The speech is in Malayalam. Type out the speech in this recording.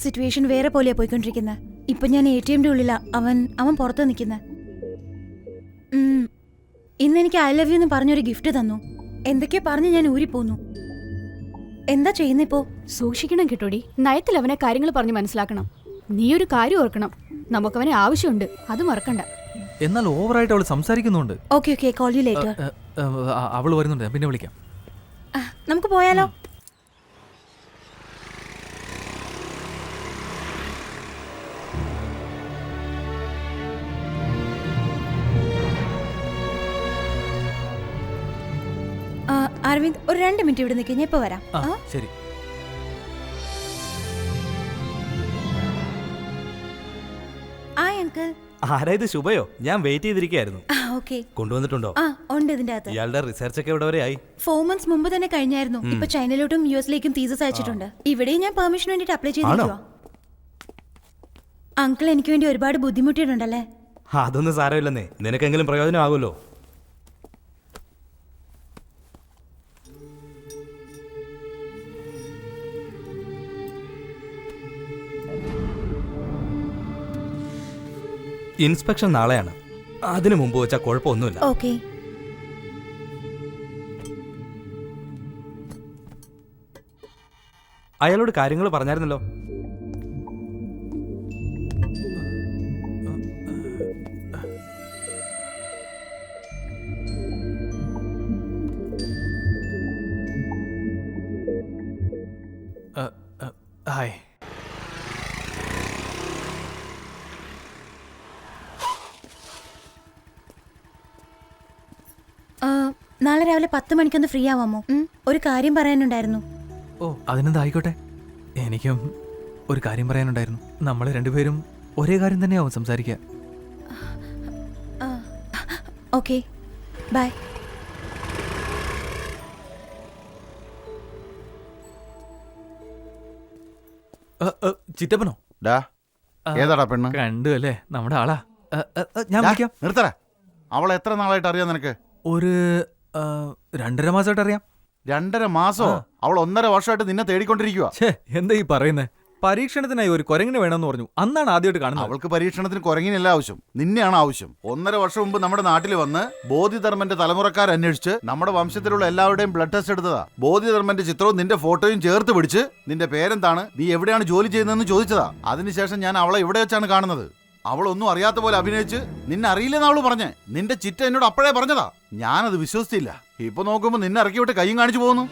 സിറ്റുവേഷൻ വേറെ പോലെയാ പോയിക്കൊണ്ടിരിക്കുന്നത്. ഇപ്പൊ ഞാൻ ATM ഉള്ളിലാ, അവൻ പുറത്ത് നിൽക്കുന്നത്. ഇന്ന് എനിക്ക് ഐ ലവ് യു എന്ന് പറഞ്ഞൊരു ഗിഫ്റ്റ് തന്നു. എന്തൊക്കെയോ പറഞ്ഞ് ഞാൻ ഊരിപ്പോന്നു. എന്താ ചെയ്യുന്നിപ്പോ? സൂക്ഷിക്കണം കേട്ടോടി. നയത്തിൽ അവനെ കാര്യങ്ങൾ പറഞ്ഞ് മനസ്സിലാക്കണം. നീ ഒരു കാര്യം ഓർക്കണം, നമുക്കവനെ ആവശ്യമുണ്ട്, അത് മറക്കണ്ട. എന്നാൽ ഓവറായിട്ട് അവൾ സംസാരിക്കുന്നുണ്ട്. Okay okay, call you later. അവൾ വരുന്നുണ്ട്, പിന്നെ വിളിക്കാം. നമുക്ക് പോയാലോ? അരവിന്ദ്, ഒരു 2 മിനിറ്റ് ഇവിടെ നിൽക്കുക, ഞാൻ ഇപ്പൊ വരാം. ശരി. ആരാ ഇത്? ശുഭയോ? ഞാൻ വെയിറ്റ് ചെയ്തിരിക്കുകയായിരുന്നു. കൊണ്ടുവന്നിട്ടുണ്ടോ? ഉണ്ട്, ഇതിന്റെ അകത്ത്. ഇയാളുടെ റിസർച്ച് ഒക്കെ എവിടെ വരെ ആയി? 4 months മുമ്പ് തന്നെ കഴിഞ്ഞായിരുന്നു. ഇപ്പൊ ചൈനയിലോട്ടും US-ലേക്കും തീസസ് അയച്ചിട്ടുണ്ട്. ഇവിടെയും ഞാൻ പെർമിഷൻ വേണ്ടിട്ട് അപ്ലൈ ചെയ്തിരിക്കുവാ. അങ്കിൾ എനിക്ക് വേണ്ടി ഒരുപാട് ബുദ്ധിമുട്ടിയിട്ടുണ്ടല്ലേ? അതൊന്നും സാരമില്ലെന്നേ, നിനക്കെങ്കിലും പ്രയോജനം ആകുമല്ലോ. ഇൻസ്പെക്ഷൻ നാളെയാണ്. അതിനു മുമ്പ് വെച്ചാൽ കുഴപ്പമൊന്നുമില്ല. ഓക്കെ. അയാളോട് കാര്യങ്ങൾ പറഞ്ഞായിരുന്നല്ലോ. ഹായ്. നാളെ രാവിലെ 10 മണിക്കൊന്ന് ഫ്രീ ആവാമോ? ഒരു കാര്യം പറയാനുണ്ടായിരുന്നു. ഓ, അതിനെന്താ, ആയിക്കോട്ടെ. എനിക്കും ഒരു കാര്യം പറയാനുണ്ടായിരുന്നു. നമ്മൾ രണ്ടുപേരും ഒരേ കാര്യം തന്നെയാവും സംസാരിക്കുക. Okay, bye. ചിറ്റപ്പനോ? ഏതാടാ പെണ്ണ്? കണ്ടു അല്ലേ, നമ്മുടെ ആളാ. ഞാൻ വിളിക്കാം. നിർത്തടാ. അവളെ എത്ര നാളായിട്ട് അറിയാം നിനക്ക്? ഒരു 2.5 മാസമായിട്ട് അറിയാം. 2.5 മാസോ? അവൾ 1.5 വർഷമായിട്ട് നിന്നെ തേടിക്കൊണ്ടിരിക്കുക. എന്താ ഈ പറയുന്നേ? പരീക്ഷണത്തിനായി ഒരു കുരങ്ങിനെ വേണമെന്ന് പറഞ്ഞു. അന്നാണ് ആദ്യമായിട്ട് കാണുന്നത്. അവൾക്ക് പരീക്ഷണത്തിന് കുരങ്ങിനല്ല ആവശ്യം, നിന്നെയാണ് ആവശ്യം. 1.5 വർഷം മുമ്പ് നമ്മുടെ നാട്ടിൽ വന്ന് ബോധിധർമ്മന്റെ തലമുറക്കാർ അന്വേഷിച്ച് നമ്മുടെ വംശത്തിലുള്ള എല്ലാവരുടെയും ബ്ലഡ് ടെസ്റ്റ് എടുത്തതാ. ബോധിധർമ്മന്റെ ചിത്രവും നിന്റെ ഫോട്ടോയും ചേർത്ത് പിടിച്ച് നിന്റെ പേരെന്താണ്, നീ എവിടെയാണ് ജോലി ചെയ്യുന്നതെന്ന് ചോദിച്ചതാ. അതിനുശേഷം ഞാൻ അവളെ ഇവിടെ വെച്ചാണ് കാണുന്നത്. അവളൊന്നും അറിയാത്ത പോലെ അഭിനയിച്ച് നിന്നെ അറിയില്ലെന്ന് അവള് പറഞ്ഞേ. നിന്റെ ചിറ്റ എന്നോട് അപ്പോഴേ പറഞ്ഞതാ. ഞാനത് വിശ്വസിച്ചില്ല. ഇപ്പൊ നോക്കുമ്പോ നിന്നെ ഇറക്കി വിട്ട് കൈയും കാണിച്ചു പോകുന്നു.